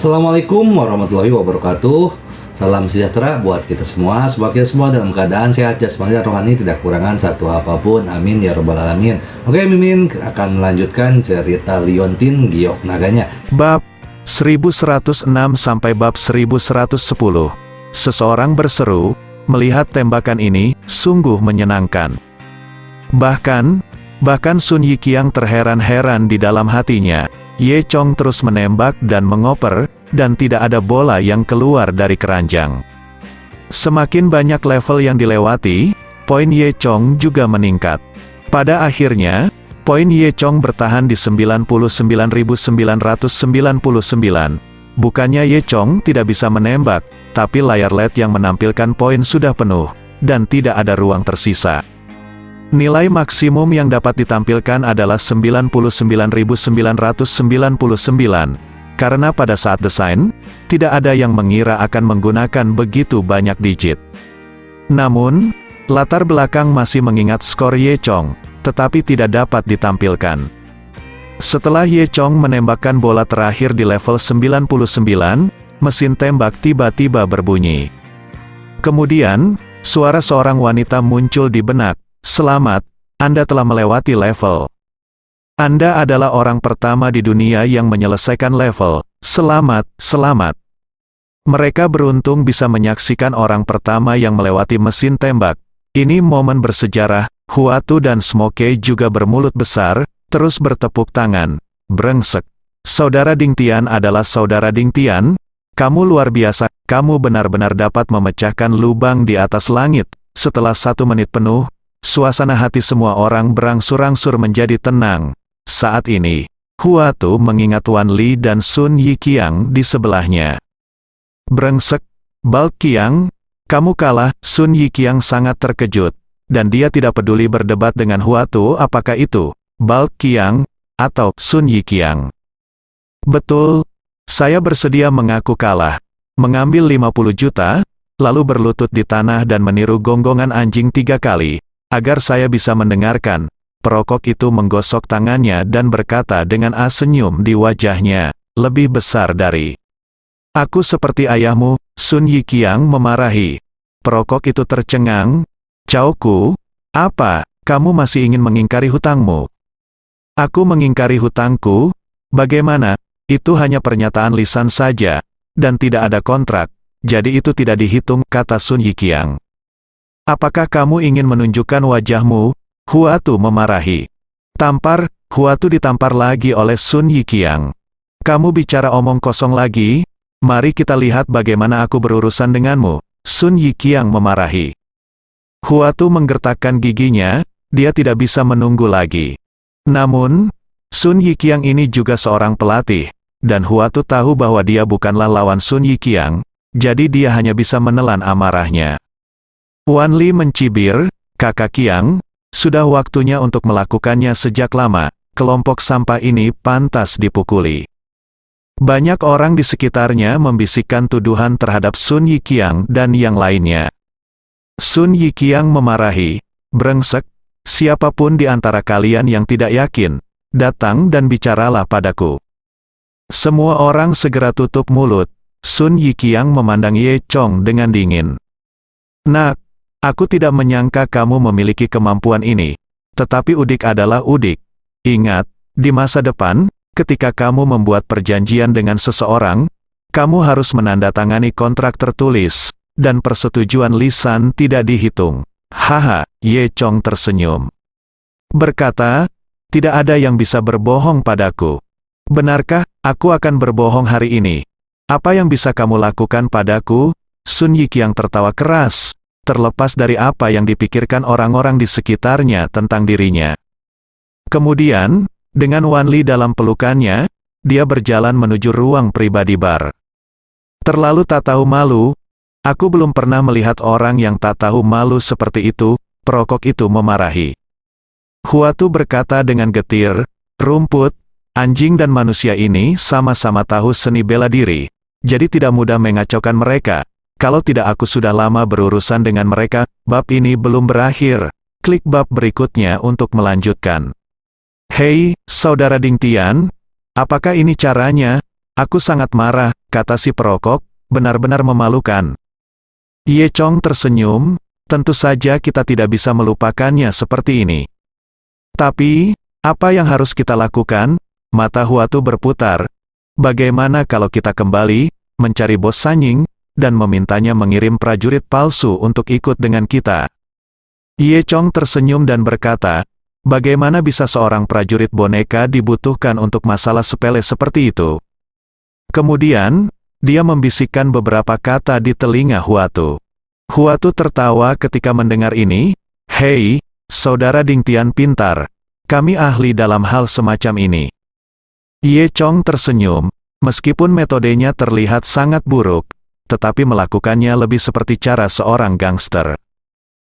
Assalamualaikum warahmatullahi wabarakatuh. Salam sejahtera buat kita semua. Semoga kita semua dalam keadaan sehat jasmani dan rohani, tidak kekurangan satu apapun. Amin ya robbal alamin. Oke, Mimin akan melanjutkan cerita Liontin Giok Naganya. Bab 1106 sampai bab 1110. Seseorang berseru, melihat tembakan ini sungguh menyenangkan. Bahkan Sun Yiqiang terheran-heran di dalam hatinya. Ye Chong terus menembak dan mengoper, dan tidak ada bola yang keluar dari keranjang. Semakin banyak level yang dilewati, poin Ye Chong juga meningkat. Pada akhirnya, poin Ye Chong bertahan di 99.999. Bukannya Ye Chong tidak bisa menembak, tapi layar LED yang menampilkan poin sudah penuh, dan tidak ada ruang tersisa. Nilai maksimum yang dapat ditampilkan adalah 99.999, karena pada saat desain, tidak ada yang mengira akan menggunakan begitu banyak digit. Namun, latar belakang masih mengingat skor Ye Chong, tetapi tidak dapat ditampilkan. Setelah Ye Chong menembakkan bola terakhir di level 99, mesin tembak tiba-tiba berbunyi. Kemudian, suara seorang wanita muncul di benak. Selamat, Anda telah melewati level. Anda adalah orang pertama di dunia yang menyelesaikan level. Selamat, selamat. Mereka beruntung bisa menyaksikan orang pertama yang melewati mesin tembak. Ini momen bersejarah. Huatu dan Smoke juga bermulut besar, terus bertepuk tangan. Brengsek. Saudara Ding Tian adalah saudara Ding Tian. Kamu luar biasa, kamu benar-benar dapat memecahkan lubang di atas langit. Setelah 1 menit penuh, suasana hati semua orang berangsur-angsur menjadi tenang. Saat ini, Huatu mengingat Wan Li dan Sun Yiqiang di sebelahnya. Brengsek, Balk Qiang, kamu kalah. Sun Yiqiang sangat terkejut, dan dia tidak peduli berdebat dengan Huatu apakah itu Balk Qiang atau Sun Yiqiang. Betul, saya bersedia mengaku kalah. Mengambil 50 juta, lalu berlutut di tanah dan meniru gonggongan anjing 3 kali. Agar saya bisa mendengarkan, perokok itu menggosok tangannya dan berkata dengan senyum di wajahnya, lebih besar dari aku seperti ayahmu. Sun Yiqiang memarahi. Perokok itu tercengang. Caoku, apa, kamu masih ingin mengingkari hutangmu? Aku mengingkari hutangku? Bagaimana? Itu hanya pernyataan lisan saja, dan tidak ada kontrak, jadi itu tidak dihitung, kata Sun Yiqiang. Apakah kamu ingin menunjukkan wajahmu? Huatu memarahi. Tampar. Huatu ditampar lagi oleh Sun Yiqiang. Kamu bicara omong kosong lagi? Mari kita lihat bagaimana aku berurusan denganmu. Sun Yiqiang memarahi. Huatu menggertakkan giginya, dia tidak bisa menunggu lagi. Namun, Sun Yiqiang ini juga seorang pelatih, dan Huatu tahu bahwa dia bukanlah lawan Sun Yiqiang, jadi dia hanya bisa menelan amarahnya. Wan Li mencibir, Kakak Qiang, sudah waktunya untuk melakukannya sejak lama, kelompok sampah ini pantas dipukuli. Banyak orang di sekitarnya membisikkan tuduhan terhadap Sun Yiqiang dan yang lainnya. Sun Yiqiang memarahi, brengsek, siapapun di antara kalian yang tidak yakin, datang dan bicaralah padaku. Semua orang segera tutup mulut. Sun Yiqiang memandang Ye Chong dengan dingin. Nak, aku tidak menyangka kamu memiliki kemampuan ini. Tetapi udik adalah udik. Ingat, di masa depan, ketika kamu membuat perjanjian dengan seseorang, kamu harus menandatangani kontrak tertulis, dan persetujuan lisan tidak dihitung. Haha, Ye Chong tersenyum. Berkata, tidak ada yang bisa berbohong padaku. Benarkah, aku akan berbohong hari ini? Apa yang bisa kamu lakukan padaku? Sun Yiqiang tertawa keras. Terlepas dari apa yang dipikirkan orang-orang di sekitarnya tentang dirinya. Kemudian, dengan Wan Li dalam pelukannya, dia berjalan menuju ruang pribadi bar. Terlalu tak tahu malu. Aku belum pernah melihat orang yang tak tahu malu seperti itu, perokok itu memarahi. Huatu berkata dengan getir, rumput, anjing dan manusia ini sama-sama tahu seni bela diri, jadi tidak mudah mengacaukan mereka. Kalau tidak aku sudah lama berurusan dengan mereka. Bab ini belum berakhir. Klik bab berikutnya untuk melanjutkan. Hei, saudara Ding Tian, apakah ini caranya? Aku sangat marah, kata si perokok, benar-benar memalukan. Ye Chong tersenyum, tentu saja kita tidak bisa melupakannya seperti ini. Tapi, apa yang harus kita lakukan? Mata Huatu berputar. Bagaimana kalau kita kembali, mencari bos Sanying, dan memintanya mengirim prajurit palsu untuk ikut dengan kita? Ye Chong tersenyum dan berkata, bagaimana bisa seorang prajurit boneka dibutuhkan untuk masalah sepele seperti itu? Kemudian, dia membisikkan beberapa kata di telinga Huatu. Huatu tertawa ketika mendengar ini. Hei, saudara Ding Tian pintar. Kami ahli dalam hal semacam ini. Ye Chong tersenyum, meskipun metodenya terlihat sangat buruk, tetapi melakukannya lebih seperti cara seorang gangster.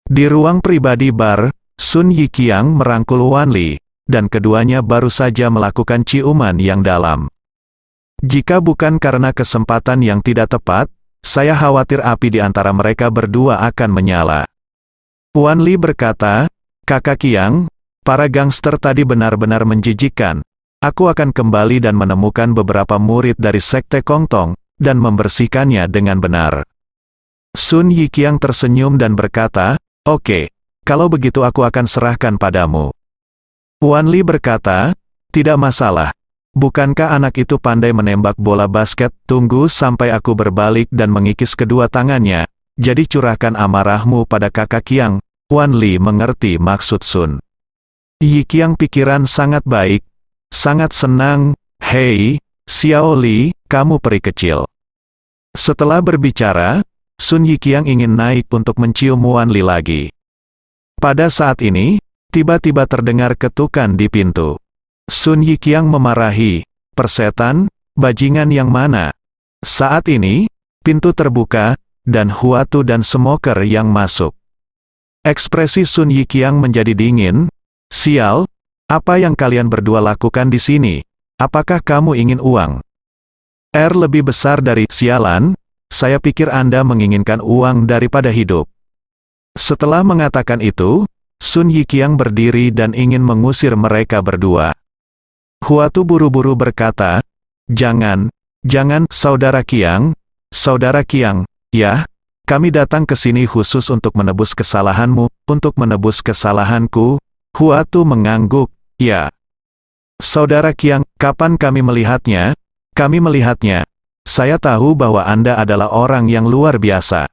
Di ruang pribadi bar, Sun Yiqiang merangkul Wan Li, dan keduanya baru saja melakukan ciuman yang dalam. Jika bukan karena kesempatan yang tidak tepat, saya khawatir api di antara mereka berdua akan menyala. Wan Li berkata, Kakak Qiang, para gangster tadi benar-benar menjijikkan. Aku akan kembali dan menemukan beberapa murid dari Sekte Kongtong, dan membersihkannya dengan benar. Sun Yiqiang tersenyum dan berkata, oke, kalau begitu aku akan serahkan padamu. Wan Li berkata, tidak masalah. Bukankah anak itu pandai menembak bola basket? Tunggu sampai aku berbalik dan mengikis kedua tangannya. Jadi curahkan amarahmu pada kakak Qiang. Wan Li mengerti maksud Sun Yiqiang. Pikiran sangat baik. Sangat senang. Hei, Xiao Li, kamu peri kecil. Setelah berbicara, Sun Yiqiang ingin naik untuk mencium Wan Li lagi. Pada saat ini, tiba-tiba terdengar ketukan di pintu. Sun Yiqiang memarahi, persetan, bajingan yang mana? Saat ini, pintu terbuka, dan Huatu dan Smoker yang masuk. Ekspresi Sun Yiqiang menjadi dingin. Sial, apa yang kalian berdua lakukan di sini? Apakah kamu ingin uang? Lebih besar dari sialan, saya pikir Anda menginginkan uang daripada hidup. Setelah mengatakan itu, Sun Yiqiang berdiri dan ingin mengusir mereka berdua. Huatu buru-buru berkata, jangan, Saudara Qiang, ya, kami datang ke sini khusus untuk menebus kesalahanmu, untuk menebus kesalahanku. Huatu mengangguk, ya. Saudara Qiang, kapan kami melihatnya? Kami melihatnya. Saya tahu bahwa Anda adalah orang yang luar biasa.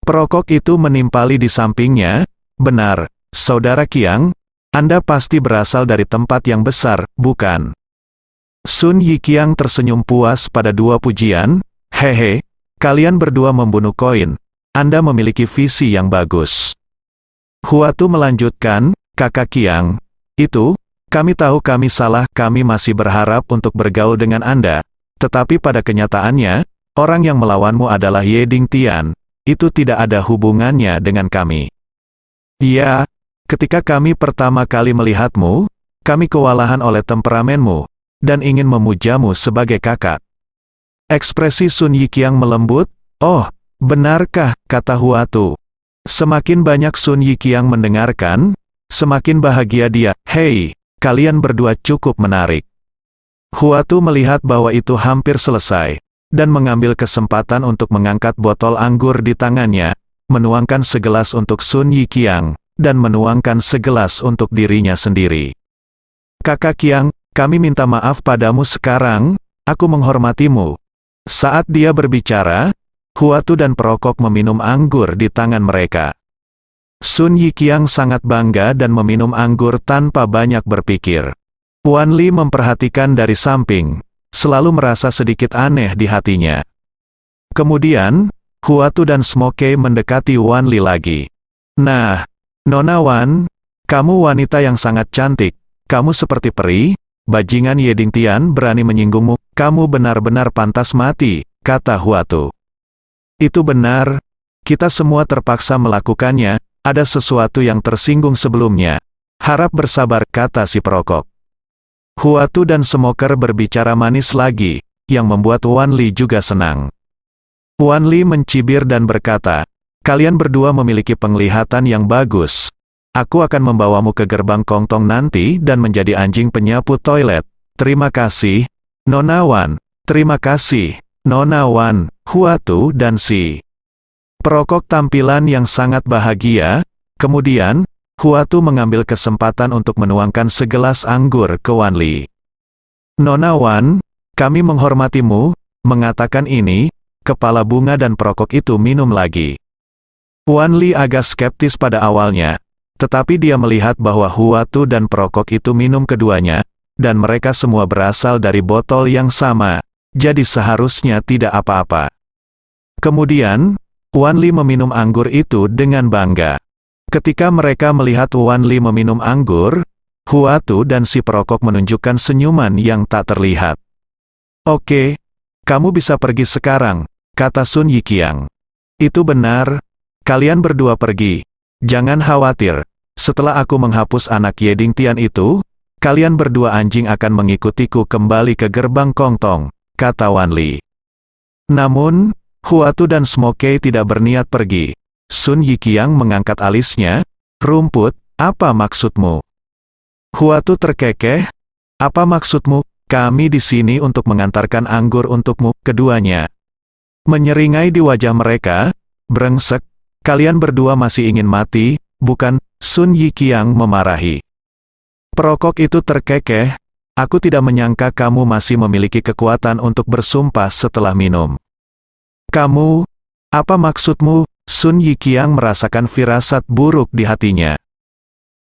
Perokok itu menimpali di sampingnya. Benar, Saudara Qiang, Anda pasti berasal dari tempat yang besar, bukan? Sun Yiqiang tersenyum puas pada dua pujian. Hehe, kalian berdua membunuh koin. Anda memiliki visi yang bagus. Huatu melanjutkan, Kakak Qiang, itu, kami tahu kami salah, kami masih berharap untuk bergaul dengan Anda. Tetapi pada kenyataannya, orang yang melawanmu adalah Ye Ding Tian. Itu tidak ada hubungannya dengan kami. Ya, ketika kami pertama kali melihatmu, kami kewalahan oleh temperamenmu, dan ingin memujamu sebagai kakak. Ekspresi Sun Yiqiang melembut. Oh, benarkah, kata Huatu. Semakin banyak Sun Yiqiang mendengarkan, semakin bahagia dia. Hei, kalian berdua cukup menarik. Huatu melihat bahwa itu hampir selesai, dan mengambil kesempatan untuk mengangkat botol anggur di tangannya, menuangkan segelas untuk Sun Yiqiang, dan menuangkan segelas untuk dirinya sendiri. Kakak Qiang, kami minta maaf padamu sekarang, aku menghormatimu. Saat dia berbicara, Huatu dan perokok meminum anggur di tangan mereka. Sun Yiqiang sangat bangga dan meminum anggur tanpa banyak berpikir. Wan Li memperhatikan dari samping, selalu merasa sedikit aneh di hatinya. Kemudian, Huatu dan Smoke mendekati Wan Li lagi. Nah, Nona Wan, kamu wanita yang sangat cantik, kamu seperti peri, bajingan Ye Ding Tian berani menyinggungmu, kamu benar-benar pantas mati, kata Huatu. Itu benar, kita semua terpaksa melakukannya. Ada sesuatu yang tersinggung sebelumnya. Harap bersabar, kata si perokok. Huatu dan Smoker berbicara manis lagi, yang membuat Wan Li juga senang. Wan Li mencibir dan berkata, kalian berdua memiliki penglihatan yang bagus. Aku akan membawamu ke gerbang Kongtong nanti dan menjadi anjing penyapu toilet. Terima kasih, Nona Wan. Terima kasih, Nona Wan, Huatu dan si perokok tampilan yang sangat bahagia. Kemudian, Huatu mengambil kesempatan untuk menuangkan segelas anggur ke Wan Li. Nona Wan, kami menghormatimu, mengatakan ini, kepala bunga dan perokok itu minum lagi. Wan Li agak skeptis pada awalnya, tetapi dia melihat bahwa Huatu dan perokok itu minum keduanya, dan mereka semua berasal dari botol yang sama, jadi seharusnya tidak apa-apa. Kemudian, Wan Li meminum anggur itu dengan bangga. Ketika mereka melihat Wan Li meminum anggur, Huatu dan si perokok menunjukkan senyuman yang tak terlihat. Oke, kamu bisa pergi sekarang, kata Sun Yiqiang. Itu benar, kalian berdua pergi. Jangan khawatir, setelah aku menghapus anak Yeding Tian itu, kalian berdua anjing akan mengikutiku kembali ke gerbang Kongtong, kata Wan Li. Namun, Huatu dan Smokey tidak berniat pergi. Sun Yiqiang mengangkat alisnya. Rumput, apa maksudmu? Huatu terkekeh. Apa maksudmu? Kami di sini untuk mengantarkan anggur untukmu, keduanya. Menyeringai di wajah mereka. Brengsek, kalian berdua masih ingin mati, bukan? Sun Yiqiang memarahi. Perokok itu terkekeh. Aku tidak menyangka kamu masih memiliki kekuatan untuk bersumpah setelah minum. Kamu, apa maksudmu? Sun Yiqiang merasakan firasat buruk di hatinya.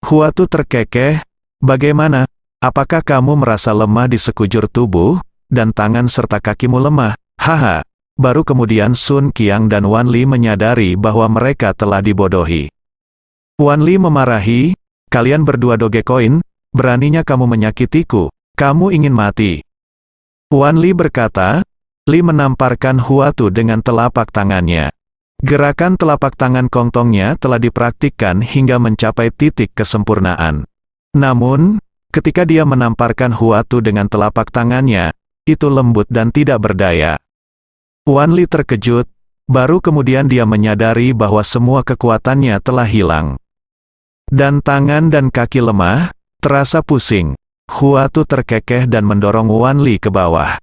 Huatu terkekeh, bagaimana? Apakah kamu merasa lemah di sekujur tubuh, dan tangan serta kakimu lemah? Haha. Baru kemudian Sun Qiang dan Wan Li menyadari bahwa mereka telah dibodohi. Wan Li memarahi, kalian berdua dogecoin, beraninya kamu menyakitiku, kamu ingin mati. Wan Li berkata, Li menamparkan Huatu dengan telapak tangannya. Gerakan telapak tangan Kongtongnya telah dipraktikkan hingga mencapai titik kesempurnaan. Namun, ketika dia menamparkan Huatu dengan telapak tangannya, itu lembut dan tidak berdaya. Wan Li terkejut, baru kemudian dia menyadari bahwa semua kekuatannya telah hilang. Dan tangan dan kaki lemah, terasa pusing. Huatu terkekeh dan mendorong Wan Li ke bawah.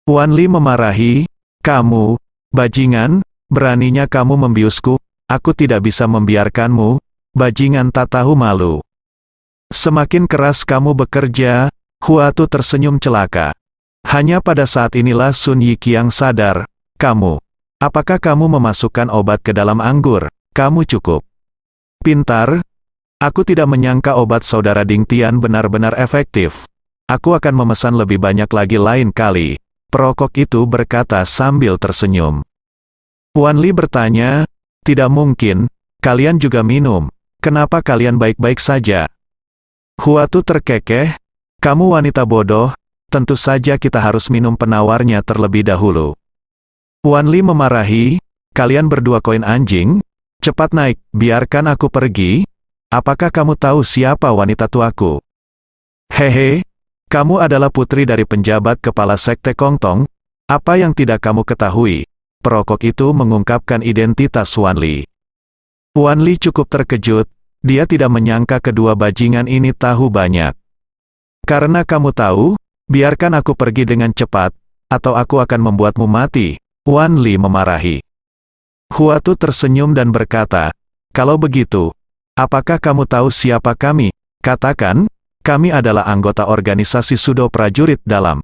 Wan Li memarahi, kamu, bajingan, beraninya kamu membiusku, aku tidak bisa membiarkanmu, bajingan tak tahu malu. Semakin keras kamu bekerja, Huatu tersenyum celaka. Hanya pada saat inilah Sun Yiqiang sadar, apakah kamu memasukkan obat ke dalam anggur? Kamu cukup pintar. Aku tidak menyangka obat saudara Ding Tian benar-benar efektif. Aku akan memesan lebih banyak lagi lain kali. Perokok itu berkata sambil tersenyum. Wan Li bertanya, tidak mungkin, kalian juga minum. Kenapa kalian baik-baik saja? Huatu terkekeh, kamu wanita bodoh, tentu saja kita harus minum penawarnya terlebih dahulu. Wan Li memarahi, kalian berdua koin anjing, cepat naik, biarkan aku pergi. Apakah kamu tahu siapa wanita tuaku? Hehe, kamu adalah putri dari penjabat kepala sekte Kongtong, apa yang tidak kamu ketahui? Perokok itu mengungkapkan identitas Wan Li. Wan Li cukup terkejut, dia tidak menyangka kedua bajingan ini tahu banyak. Karena kamu tahu, biarkan aku pergi dengan cepat, atau aku akan membuatmu mati, Wan Li memarahi. Huatu tersenyum dan berkata, kalau begitu, apakah kamu tahu siapa kami? Katakan, kami adalah anggota organisasi Sudo Prajurit Dalam.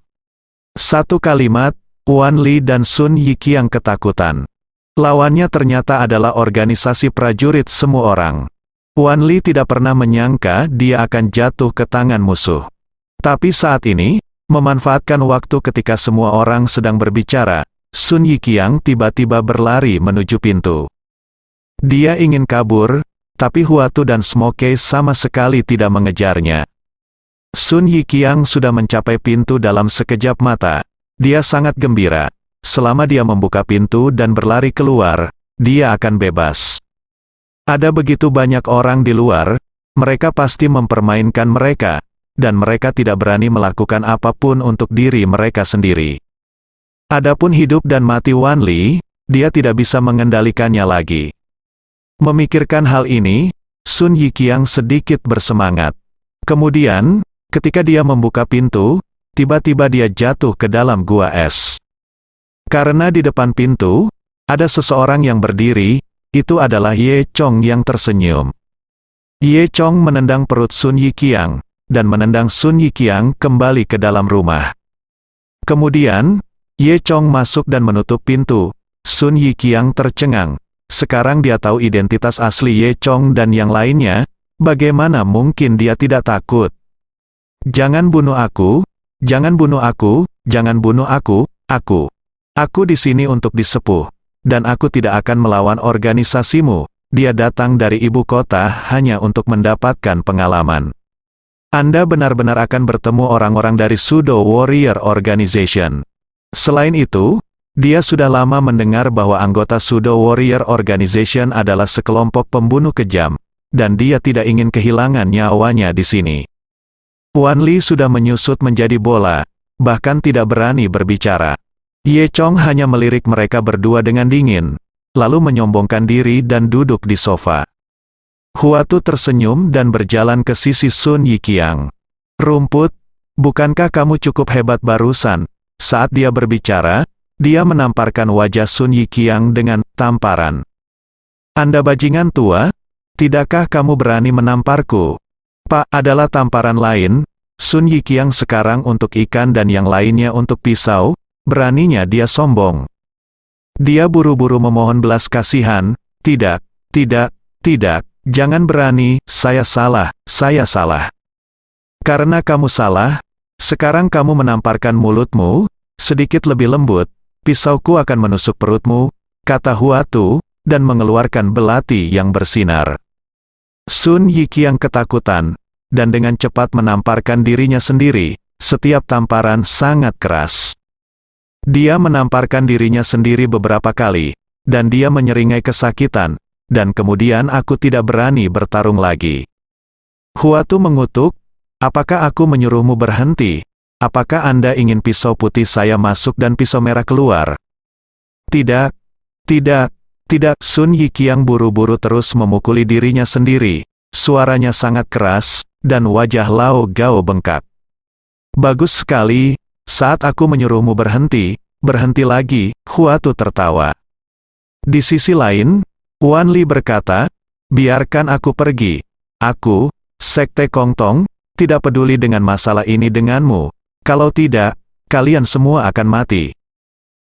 Satu kalimat, Wan Li dan Sun Yiqiang ketakutan. Lawannya ternyata adalah organisasi prajurit semua orang. Wan Li tidak pernah menyangka dia akan jatuh ke tangan musuh. Tapi saat ini, memanfaatkan waktu ketika semua orang sedang berbicara, Sun Yiqiang tiba-tiba berlari menuju pintu. Dia ingin kabur, tapi Huatu dan Smokey sama sekali tidak mengejarnya. Sun Yiqiang sudah mencapai pintu dalam sekejap mata. Dia sangat gembira. Selama dia membuka pintu dan berlari keluar, dia akan bebas. Ada begitu banyak orang di luar, mereka pasti mempermainkan mereka, dan mereka tidak berani melakukan apapun untuk diri mereka sendiri. Adapun hidup dan mati Wan Li, dia tidak bisa mengendalikannya lagi. Memikirkan hal ini, Sun Yiqiang sedikit bersemangat. Kemudian, ketika dia membuka pintu, tiba-tiba dia jatuh ke dalam gua es. Karena di depan pintu, ada seseorang yang berdiri, itu adalah Ye Chong yang tersenyum. Ye Chong menendang perut Sun Yiqiang, dan menendang Sun Yiqiang kembali ke dalam rumah. Kemudian, Ye Chong masuk dan menutup pintu. Sun Yiqiang tercengang. Sekarang dia tahu identitas asli Ye Chong dan yang lainnya, bagaimana mungkin dia tidak takut? Jangan bunuh aku, jangan bunuh aku, jangan bunuh aku. Aku di sini untuk disepuh, dan aku tidak akan melawan organisasimu. Dia datang dari ibu kota hanya untuk mendapatkan pengalaman. Anda benar-benar akan bertemu orang-orang dari Pseudo Warrior Organization. Selain itu, dia sudah lama mendengar bahwa anggota Pseudo Warrior Organization adalah sekelompok pembunuh kejam, dan dia tidak ingin kehilangan nyawanya di sini. Wan Li sudah menyusut menjadi bola, bahkan tidak berani berbicara. Ye Chong hanya melirik mereka berdua dengan dingin, lalu menyombongkan diri dan duduk di sofa. Huatu tersenyum dan berjalan ke sisi Sun Yiqiang. Rumput, bukankah kamu cukup hebat barusan? Saat dia berbicara, dia menamparkan wajah Sun Yiqiang dengan tamparan. Anda bajingan tua, tidakkah kamu berani menamparku? Pak, adalah tamparan lain. Sun Yiqiang sekarang untuk ikan dan yang lainnya untuk pisau. Beraninya dia sombong. Dia buru-buru memohon belas kasihan. Tidak, jangan berani, saya salah. Karena kamu salah, sekarang kamu menamparkan mulutmu, sedikit lebih lembut, pisauku akan menusuk perutmu, kata Huatu, dan mengeluarkan belati yang bersinar. Sun Yiqiang ketakutan, dan dengan cepat menamparkan dirinya sendiri, setiap tamparan sangat keras. Dia menamparkan dirinya sendiri beberapa kali, dan dia menyeringai kesakitan, dan kemudian aku tidak berani bertarung lagi. Huatu mengutuk, apakah aku menyuruhmu berhenti? Apakah Anda ingin pisau putih saya masuk dan pisau merah keluar? Tidak. Sun Yiqiang buru-buru terus memukuli dirinya sendiri, suaranya sangat keras, dan wajah Lao Gao bengkak. Bagus sekali. Saat aku menyuruhmu berhenti, berhenti lagi, Huatu tertawa. Di sisi lain, Wan Li berkata, biarkan aku pergi. Aku, Sekte Kongtong, tidak peduli dengan masalah ini denganmu. Kalau tidak, kalian semua akan mati.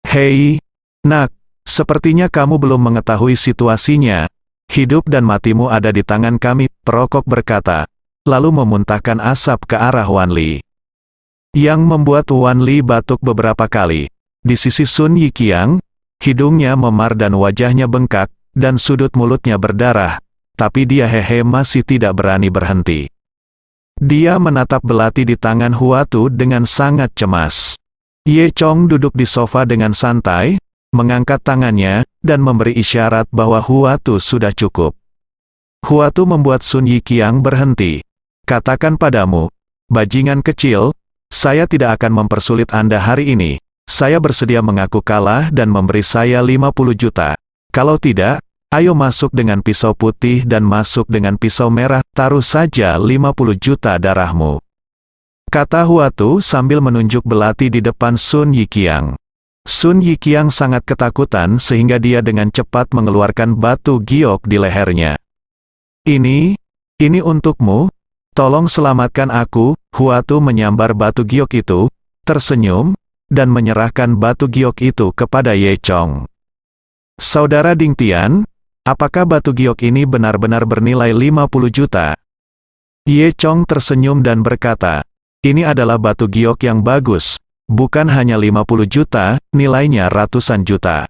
Hei, nak, sepertinya kamu belum mengetahui situasinya. Hidup dan matimu ada di tangan kami, perokok berkata, lalu memuntahkan asap ke arah Wan Li. Yang membuat Wan Li batuk beberapa kali. Di sisi Sun Yiqiang, hidungnya memar dan wajahnya bengkak, dan sudut mulutnya berdarah, tapi dia masih tidak berani berhenti. Dia menatap belati di tangan Huatu dengan sangat cemas. Ye Chong duduk di sofa dengan santai, mengangkat tangannya, dan memberi isyarat bahwa Huatu sudah cukup. Huatu membuat Sun Yiqiang berhenti. Katakan padamu, bajingan kecil, saya tidak akan mempersulit Anda hari ini. Saya bersedia mengaku kalah dan memberi saya 50 juta. Kalau tidak, ayo masuk dengan pisau putih dan masuk dengan pisau merah, taruh saja 50 juta darahmu. Kata Huatu sambil menunjuk belati di depan Sun Yiqiang. Sun Yiqiang sangat ketakutan sehingga dia dengan cepat mengeluarkan batu giok di lehernya. Ini untukmu. Tolong selamatkan aku. Huatu menyambar batu giok itu, tersenyum, dan menyerahkan batu giok itu kepada Ye Chong. Saudara Ding Tian, apakah batu giok ini benar-benar bernilai 50 juta? Ye Chong tersenyum dan berkata, ini adalah batu giok yang bagus, bukan hanya 50 juta, nilainya ratusan juta.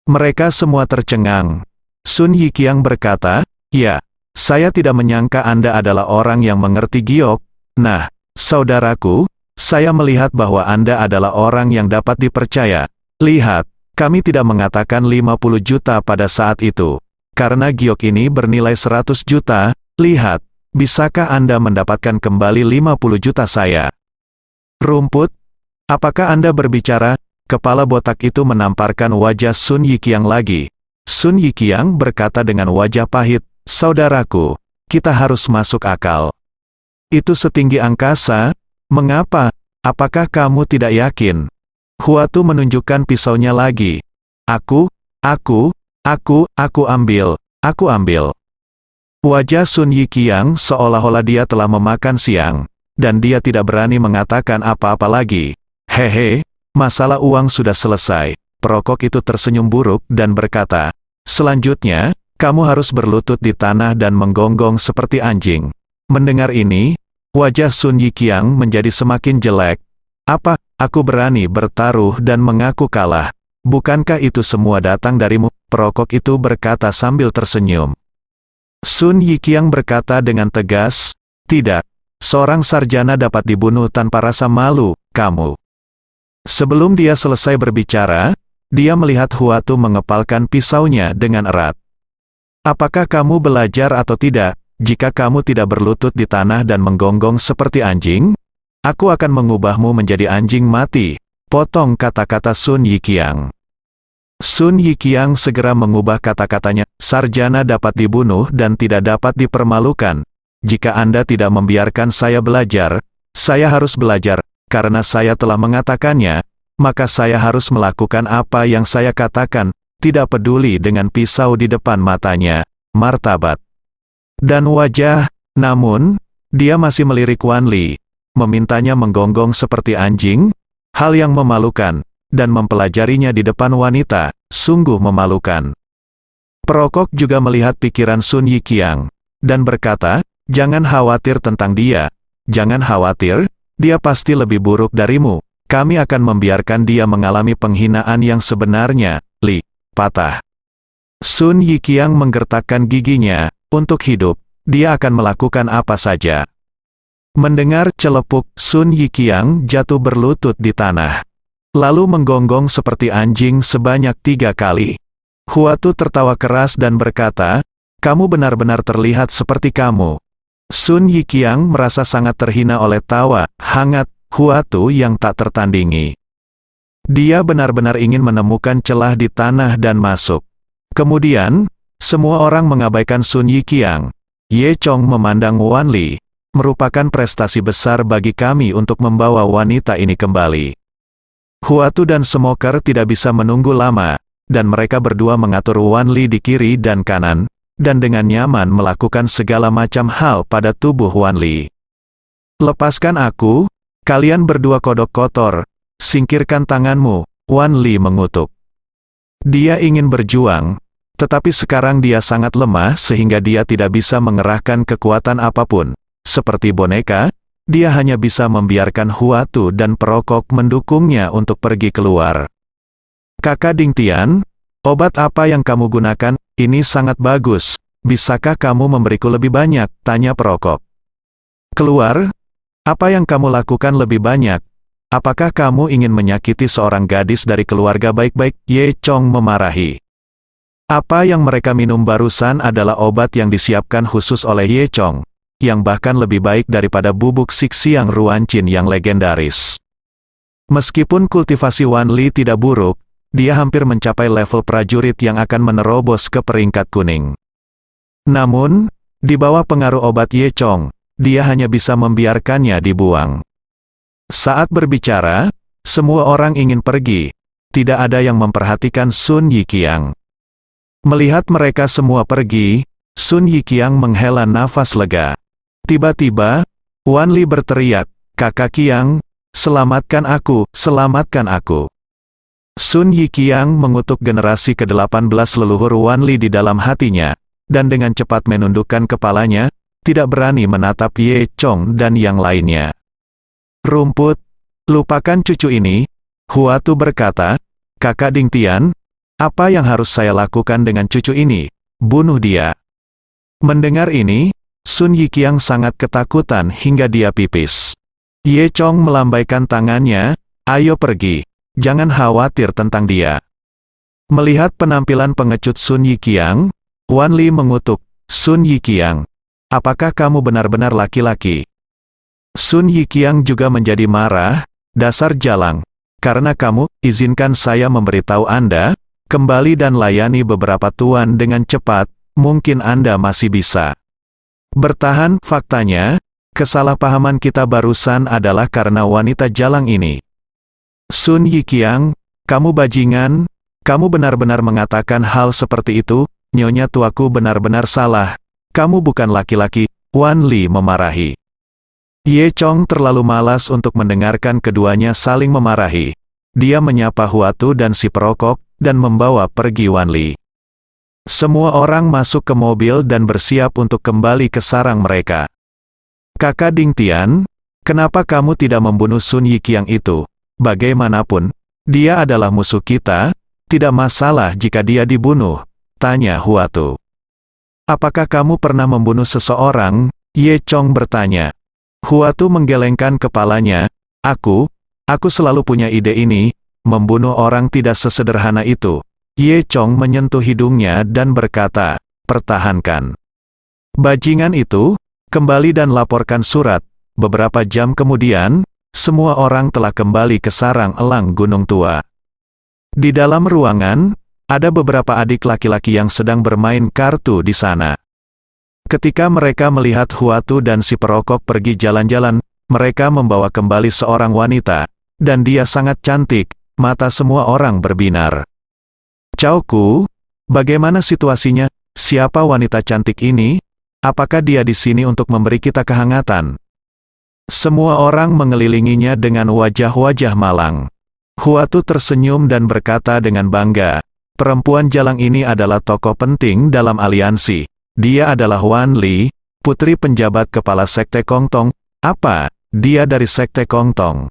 Mereka semua tercengang. Sun Yiqiang berkata, ya, saya tidak menyangka Anda adalah orang yang mengerti giok. Nah, saudaraku, saya melihat bahwa Anda adalah orang yang dapat dipercaya. Lihat, kami tidak mengatakan 50 juta pada saat itu. Karena giok ini bernilai 100 juta, lihat, bisakah Anda mendapatkan kembali 50 juta saya? Rumput, apakah Anda berbicara? Kepala botak itu menamparkan wajah Sun Yiqiang lagi. Sun Yiqiang berkata dengan wajah pahit, saudaraku, kita harus masuk akal. Itu setinggi angkasa, mengapa? Apakah kamu tidak yakin? Huatu menunjukkan pisaunya lagi. Aku ambil. Wajah Sun Yiqiang seolah-olah dia telah memakan siang, dan dia tidak berani mengatakan apa-apa lagi. Hehe, masalah uang sudah selesai. Perokok itu tersenyum buruk dan berkata, selanjutnya, kamu harus berlutut di tanah dan menggonggong seperti anjing. Mendengar ini, wajah Sun Yiqiang menjadi semakin jelek. Apa, aku berani bertaruh dan mengaku kalah? Bukankah itu semua datang darimu? Perokok itu berkata sambil tersenyum. Sun Yiqiang berkata dengan tegas, tidak. Seorang sarjana dapat dibunuh tanpa rasa malu, kamu. Sebelum dia selesai berbicara, dia melihat Huatu mengepalkan pisaunya dengan erat. Apakah kamu belajar atau tidak? Jika kamu tidak berlutut di tanah dan menggonggong seperti anjing, aku akan mengubahmu menjadi anjing mati. Potong kata-kata Sun Yiqiang. Sun Yiqiang segera mengubah kata-katanya, sarjana dapat dibunuh dan tidak dapat dipermalukan. Jika Anda tidak membiarkan saya belajar, saya harus belajar, karena saya telah mengatakannya, maka saya harus melakukan apa yang saya katakan, tidak peduli dengan pisau di depan matanya, martabat. Dan wajah, namun, dia masih melirik Wan Li, memintanya menggonggong seperti anjing, hal yang memalukan, dan mempelajarinya di depan wanita, sungguh memalukan. Perokok juga melihat pikiran Sun Yiqiang, dan berkata, jangan khawatir tentang dia, jangan khawatir, dia pasti lebih buruk darimu. Kami akan membiarkan dia mengalami penghinaan yang sebenarnya, Li, patah. Sun Yiqiang menggertakkan giginya, untuk hidup, dia akan melakukan apa saja. Mendengar celepuk, Sun Yiqiang jatuh berlutut di tanah. Lalu menggonggong seperti anjing sebanyak 3 kali. Huatu tertawa keras dan berkata, kamu benar-benar terlihat seperti kamu. Sun Yiqiang merasa sangat terhina oleh tawa hangat Huatu yang tak tertandingi. Dia benar-benar ingin menemukan celah di tanah dan masuk. Kemudian, semua orang mengabaikan Sun Yiqiang. Ye Chong memandang Wan Li, merupakan prestasi besar bagi kami untuk membawa wanita ini kembali. Huatu dan Smoker tidak bisa menunggu lama, dan mereka berdua mengatur Wan Li di kiri dan kanan, dan dengan nyaman melakukan segala macam hal pada tubuh Wan Li. Lepaskan aku, kalian berdua kodok kotor, singkirkan tanganmu, Wan Li mengutuk. Dia ingin berjuang, tetapi sekarang dia sangat lemah sehingga dia tidak bisa mengerahkan kekuatan apapun. Seperti boneka, dia hanya bisa membiarkan Huatu dan perokok mendukungnya untuk pergi keluar. Kakak Ding Tian, obat apa yang kamu gunakan? Ini sangat bagus. Bisakah kamu memberiku lebih banyak? Tanya perokok. Keluar? Apa yang kamu lakukan lebih banyak? Apakah kamu ingin menyakiti seorang gadis dari keluarga baik-baik? Ye Chong memarahi. Apa yang mereka minum barusan adalah obat yang disiapkan khusus oleh Ye Chong, yang bahkan lebih baik daripada bubuk Sixiang Ruancin yang legendaris. Meskipun kultivasi Wan Li tidak buruk, dia hampir mencapai level prajurit yang akan menerobos ke peringkat kuning. Namun, di bawah pengaruh obat Ye Chong, dia hanya bisa membiarkannya dibuang. Saat berbicara, semua orang ingin pergi, tidak ada yang memperhatikan Sun Yiqiang. Melihat mereka semua pergi, Sun Yiqiang menghela nafas lega. Tiba-tiba, Wan Li berteriak, Kakak Qiang, selamatkan aku, selamatkan aku. Sun Yiqiang mengutuk generasi ke-18 leluhur Wan Li di dalam hatinya, dan dengan cepat menundukkan kepalanya, tidak berani menatap Ye Chong dan yang lainnya. Rumput, lupakan cucu ini, Huatu berkata, Kakak Ding Tian, apa yang harus saya lakukan dengan cucu ini? Bunuh dia. Mendengar ini, Sun Yiqiang sangat ketakutan hingga dia pipis. Ye Chong melambaikan tangannya, ayo pergi, jangan khawatir tentang dia. Melihat penampilan pengecut Sun Yiqiang, Wan Li mengutuk, Sun Yiqiang, apakah kamu benar-benar laki-laki? Sun Yiqiang juga menjadi marah, dasar jalang, karena kamu, izinkan saya memberitahu Anda, kembali dan layani beberapa tuan dengan cepat, mungkin Anda masih bisa. Bertahan, faktanya, kesalahpahaman kita barusan adalah karena wanita jalang ini. Sun Yiqiang, kamu bajingan, kamu benar-benar mengatakan hal seperti itu, Nyonya tuaku benar-benar salah, kamu bukan laki-laki, Wan Li memarahi. Ye Chong terlalu malas untuk mendengarkan keduanya saling memarahi. Dia menyapa Huatu dan si perokok, dan membawa pergi Wan Li. Semua orang masuk ke mobil dan bersiap untuk kembali ke sarang mereka. Kakak Ding Tian, kenapa kamu tidak membunuh Sun Yiqiang itu? Bagaimanapun, dia adalah musuh kita, tidak masalah jika dia dibunuh, tanya Huatu. Apakah kamu pernah membunuh seseorang? Ye Chong bertanya. Huatu menggelengkan kepalanya, aku selalu punya ide ini, membunuh orang tidak sesederhana itu. Ye Chong menyentuh hidungnya dan berkata, pertahankan. Bajingan itu, kembali dan laporkan surat. Beberapa jam kemudian, semua orang telah kembali ke sarang elang Gunung Tua. Di dalam ruangan, ada beberapa adik laki-laki yang sedang bermain kartu di sana. Ketika mereka melihat Huatu dan si perokok pergi jalan-jalan, mereka membawa kembali seorang wanita, dan dia sangat cantik, mata semua orang berbinar. Chao-ku, bagaimana situasinya? Siapa wanita cantik ini? Apakah dia di sini untuk memberi kita kehangatan? Semua orang mengelilinginya dengan wajah-wajah malang. Huatu tersenyum dan berkata dengan bangga, perempuan jalang ini adalah tokoh penting dalam aliansi. Dia adalah Wan Li, putri penjabat kepala Sekte Kongtong. Apa? Dia dari Sekte Kongtong.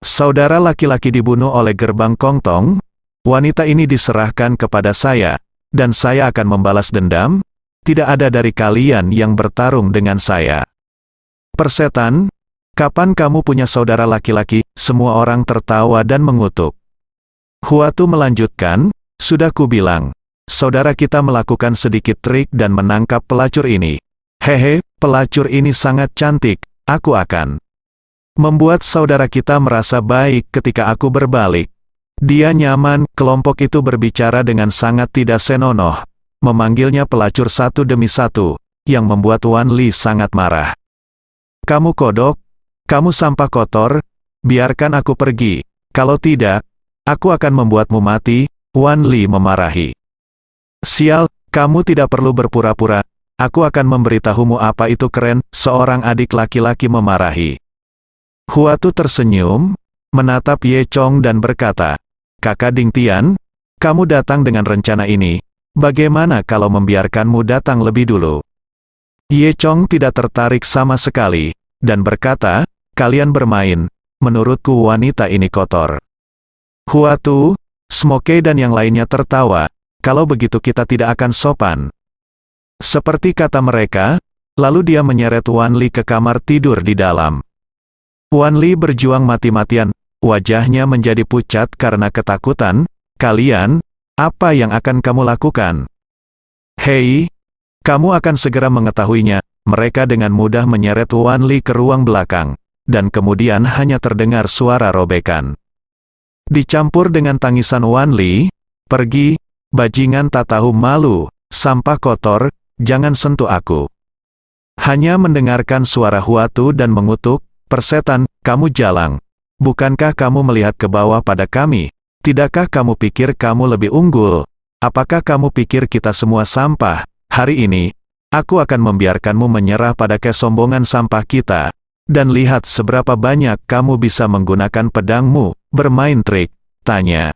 Saudara laki-laki dibunuh oleh gerbang Kongtong. Wanita ini diserahkan kepada saya, dan saya akan membalas dendam. Tidak ada dari kalian yang bertarung dengan saya. Persetan, kapan kamu punya saudara laki-laki? Semua orang tertawa dan mengutuk. Huatu melanjutkan, sudah kubilang. Saudara kita melakukan sedikit trik dan menangkap pelacur ini. Hehe, pelacur ini sangat cantik, aku akan membuat saudara kita merasa baik ketika aku berbalik. Dia nyaman, kelompok itu berbicara dengan sangat tidak senonoh, memanggilnya pelacur satu demi satu, yang membuat Wan Li sangat marah. Kamu kodok, kamu sampah kotor, biarkan aku pergi, kalau tidak, aku akan membuatmu mati, Wan Li memarahi. Sial, kamu tidak perlu berpura-pura, aku akan memberitahumu apa itu keren, seorang adik laki-laki memarahi. Huatu tersenyum, menatap Ye Chong dan berkata, Kakak Ding Tian, kamu datang dengan rencana ini, bagaimana kalau membiarkanmu datang lebih dulu? Ye Chong tidak tertarik sama sekali, dan berkata, kalian bermain, menurutku wanita ini kotor. Huatu, Smoke dan yang lainnya tertawa, kalau begitu kita tidak akan sopan. Seperti kata mereka, lalu dia menyeret Wan Li ke kamar tidur di dalam. Wan Li berjuang mati-matian, wajahnya menjadi pucat karena ketakutan. Kalian, apa yang akan kamu lakukan? Hei, kamu akan segera mengetahuinya. Mereka dengan mudah menyeret Wan Li ke ruang belakang, dan kemudian hanya terdengar suara robekan. Dicampur dengan tangisan Wan Li, pergi, bajingan tak tahu malu, sampah kotor, jangan sentuh aku. Hanya mendengarkan suara Huatu dan mengutuk, persetan, kamu jalang. Bukankah kamu melihat ke bawah pada kami? Tidakkah kamu pikir kamu lebih unggul? Apakah kamu pikir kita semua sampah? Hari ini, aku akan membiarkanmu menyerah pada kesombongan sampah kita. Dan lihat seberapa banyak kamu bisa menggunakan pedangmu, bermain trik, tanya.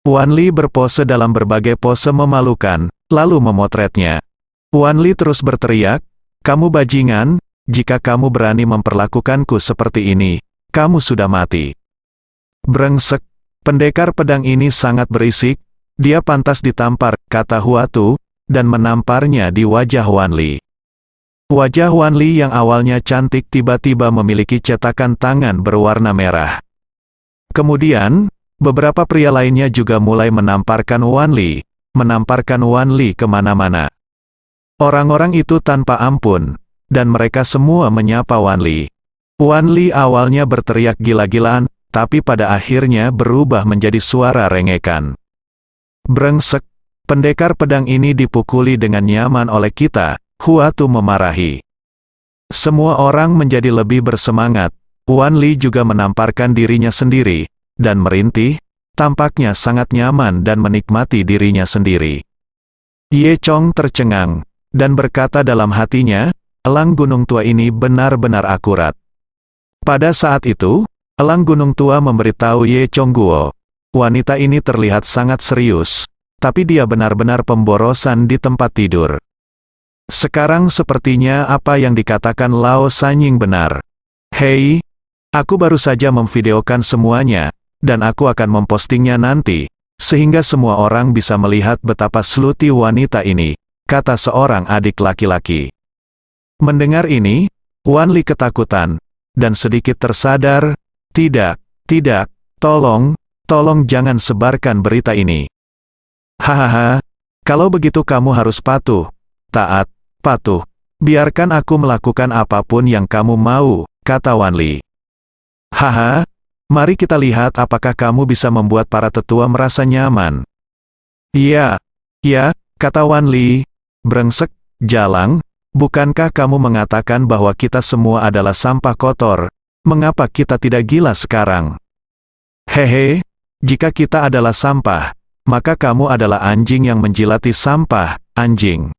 Wan Li berpose dalam berbagai pose memalukan, lalu memotretnya. Wan Li terus berteriak, kamu bajingan, jika kamu berani memperlakukanku seperti ini, kamu sudah mati. Brengsek, pendekar pedang ini sangat berisik, dia pantas ditampar, kata Huatu, dan menamparnya di wajah Wan Li. Wajah Wan Li yang awalnya cantik tiba-tiba memiliki cetakan tangan berwarna merah. Kemudian, beberapa pria lainnya juga mulai menamparkan Wan Li kemana-mana. Orang-orang itu tanpa ampun, dan mereka semua menyapa Wan Li. Wan Li awalnya berteriak gila-gilaan, tapi pada akhirnya berubah menjadi suara rengekan. Brengsek, pendekar pedang ini dipukuli dengan nyaman oleh kita, Huatu memarahi. Semua orang menjadi lebih bersemangat, Wan Li juga menamparkan dirinya sendiri. dan merintih, tampaknya sangat nyaman dan menikmati dirinya sendiri. Ye Chong tercengang, dan berkata dalam hatinya, elang gunung tua ini benar-benar akurat. Pada saat itu, elang gunung tua memberitahu Ye Chong Guo, wanita ini terlihat sangat serius, tapi dia benar-benar pemborosan di tempat tidur. Sekarang sepertinya apa yang dikatakan Lao Sanying benar. Hei, aku baru saja memvideokan semuanya, dan aku akan mempostingnya nanti, sehingga semua orang bisa melihat betapa sluti wanita ini, kata seorang adik laki-laki. Mendengar ini, Wan Li ketakutan, dan sedikit tersadar, tidak, tolong jangan sebarkan berita ini. Hahaha, kalau begitu kamu harus patuh, taat, patuh, biarkan aku melakukan apapun yang kamu mau, kata Wan Li. Haha, mari kita lihat apakah kamu bisa membuat para tetua merasa nyaman. Iya, kata Wan Li. Brengsek, jalang, bukankah kamu mengatakan bahwa kita semua adalah sampah kotor? Mengapa kita tidak gila sekarang? Hehe, jika kita adalah sampah, maka kamu adalah anjing yang menjilati sampah, anjing.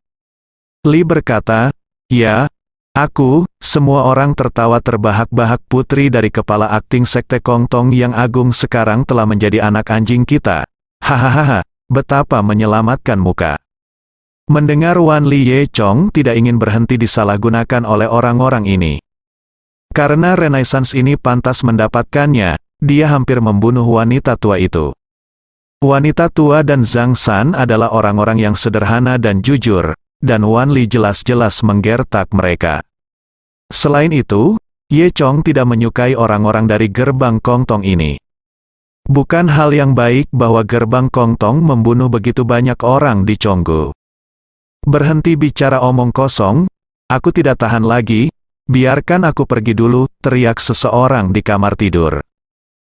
Li berkata, ya, aku, semua orang tertawa terbahak-bahak. Putri dari kepala akting Sekte Kongtong yang agung sekarang telah menjadi anak anjing kita. Hahaha, betapa menyelamatkan muka. Mendengar Wan Li, Ye Chong tidak ingin berhenti disalahgunakan oleh orang-orang ini. Karena Renaissance ini pantas mendapatkannya, dia hampir membunuh wanita tua itu. Wanita tua dan Zhang San adalah orang-orang yang sederhana dan jujur, dan Wan Li jelas-jelas menggertak mereka. Selain itu, Ye Chong tidak menyukai orang-orang dari gerbang Kongtong ini. Bukan hal yang baik bahwa gerbang Kongtong membunuh begitu banyak orang di Chonggu. Berhenti bicara omong kosong, aku tidak tahan lagi, biarkan aku pergi dulu, teriak seseorang di kamar tidur.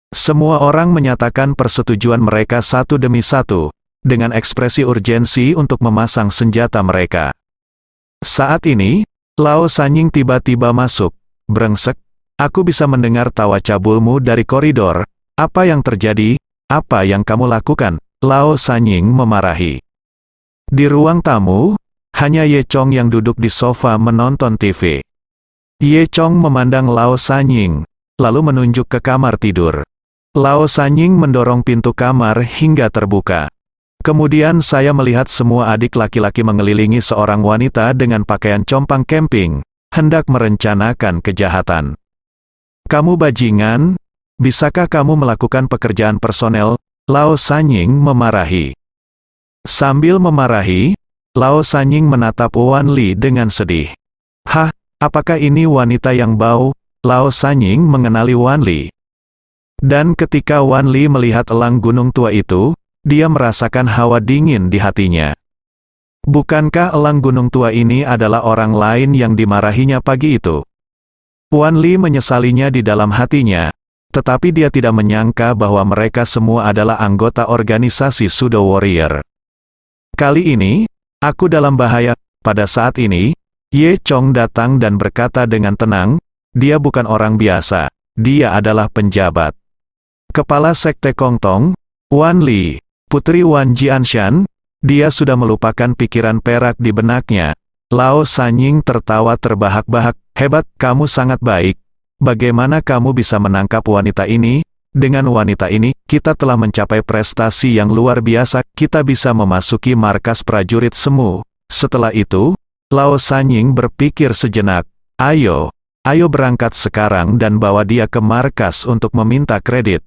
Semua orang menyatakan persetujuan mereka satu demi satu, dengan ekspresi urgensi untuk memasang senjata mereka. Saat ini, Lao Sanying tiba-tiba masuk. Brengsek, aku bisa mendengar tawa cabulmu dari koridor. Apa yang terjadi? Apa yang kamu lakukan? Lao Sanying memarahi. Di ruang tamu, hanya Ye Chong yang duduk di sofa menonton TV. Ye Chong memandang Lao Sanying, lalu menunjuk ke kamar tidur. Lao Sanying mendorong pintu kamar hingga terbuka. Kemudian saya melihat semua adik laki-laki mengelilingi seorang wanita dengan pakaian compang camping, hendak merencanakan kejahatan. Kamu bajingan, bisakah kamu melakukan pekerjaan personel? Lao Sanying memarahi. Sambil memarahi, Lao Sanying menatap Wan Li dengan sedih. Hah, apakah ini wanita yang bau? Lao Sanying mengenali Wan Li. Dan ketika Wan Li melihat elang gunung tua itu, dia merasakan hawa dingin di hatinya. Bukankah elang gunung tua ini adalah orang lain yang dimarahinya pagi itu? Wan Li menyesalinya di dalam hatinya, tetapi dia tidak menyangka bahwa mereka semua adalah anggota organisasi Pseudo Warrior. Kali ini, aku dalam bahaya. Pada saat ini, Ye Chong datang dan berkata dengan tenang, dia bukan orang biasa, dia adalah penjabat. Kepala Sekte Kongtong, Wan Li, Putri Wan Jianshan, dia sudah melupakan pikiran perak di benaknya. Lao Sanying tertawa terbahak-bahak, hebat, kamu sangat baik. Bagaimana kamu bisa menangkap wanita ini? Dengan wanita ini, kita telah mencapai prestasi yang luar biasa, kita bisa memasuki markas prajurit semu. Setelah itu, Lao Sanying berpikir sejenak, ayo berangkat sekarang dan bawa dia ke markas untuk meminta kredit.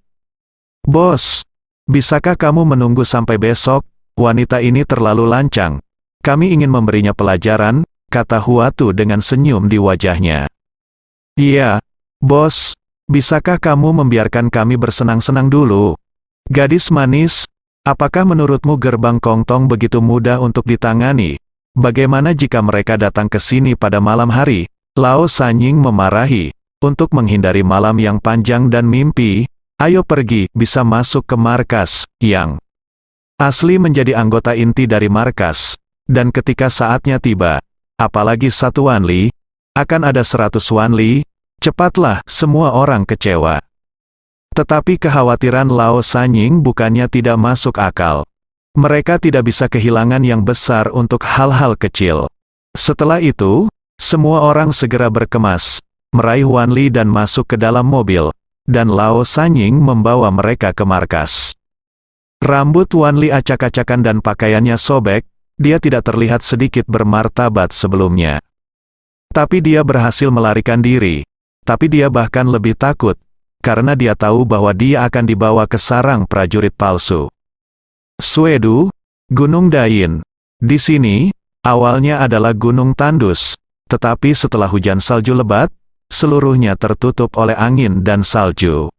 Bos, bisakah kamu menunggu sampai besok? Wanita ini terlalu lancang. Kami ingin memberinya pelajaran, kata Huatu dengan senyum di wajahnya. Iya, bos, bisakah kamu membiarkan kami bersenang-senang dulu? Gadis manis, apakah menurutmu gerbang Kongtong begitu mudah untuk ditangani? Bagaimana jika mereka datang ke sini pada malam hari? Lao Sanying memarahi, untuk menghindari malam yang panjang dan mimpi, ayo pergi, bisa masuk ke markas, yang asli menjadi anggota inti dari markas, dan ketika saatnya tiba, apalagi satu Wan Li, akan ada 100 Wan Li, cepatlah, semua orang kecewa. Tetapi kekhawatiran Lao Sanying bukannya tidak masuk akal. Mereka tidak bisa kehilangan yang besar untuk hal-hal kecil. Setelah itu, semua orang segera berkemas, meraih Wan Li dan masuk ke dalam mobil, dan Lao Sanying membawa mereka ke markas. Rambut Wan Li acak-acakan dan pakaiannya sobek, dia tidak terlihat sedikit bermartabat sebelumnya. Tapi dia berhasil melarikan diri, tapi dia bahkan lebih takut, karena dia tahu bahwa dia akan dibawa ke sarang prajurit palsu. Suedu, Gunung Dayin. Di sini, awalnya adalah gunung tandus, tetapi setelah hujan salju lebat, seluruhnya tertutup oleh angin dan salju.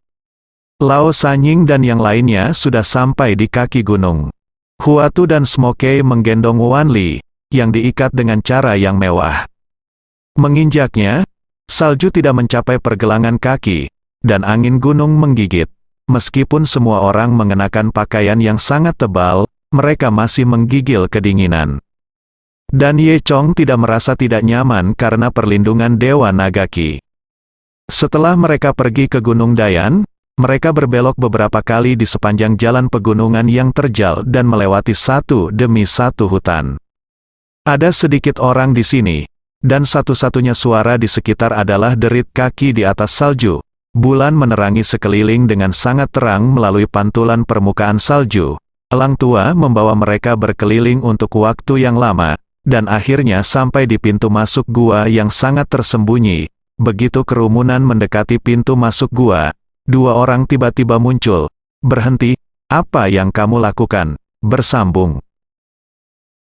Lao Sanying dan yang lainnya sudah sampai di kaki gunung. Huatu dan Smokey menggendong Wan Li, yang diikat dengan cara yang mewah. Menginjaknya, salju tidak mencapai pergelangan kaki, dan angin gunung menggigit. Meskipun semua orang mengenakan pakaian yang sangat tebal, mereka masih menggigil kedinginan. Dan Ye Chong tidak merasa tidak nyaman karena perlindungan Dewa Nagaki. Setelah mereka pergi ke Gunung Dayan, mereka berbelok beberapa kali di sepanjang jalan pegunungan yang terjal dan melewati satu demi satu hutan. Ada sedikit orang di sini, dan satu-satunya suara di sekitar adalah derit kaki di atas salju. Bulan menerangi sekeliling dengan sangat terang melalui pantulan permukaan salju. Elang tua membawa mereka berkeliling untuk waktu yang lama, dan akhirnya sampai di pintu masuk gua yang sangat tersembunyi. Begitu kerumunan mendekati pintu masuk gua, dua orang tiba-tiba muncul. Berhenti, apa yang kamu lakukan? Bersambung.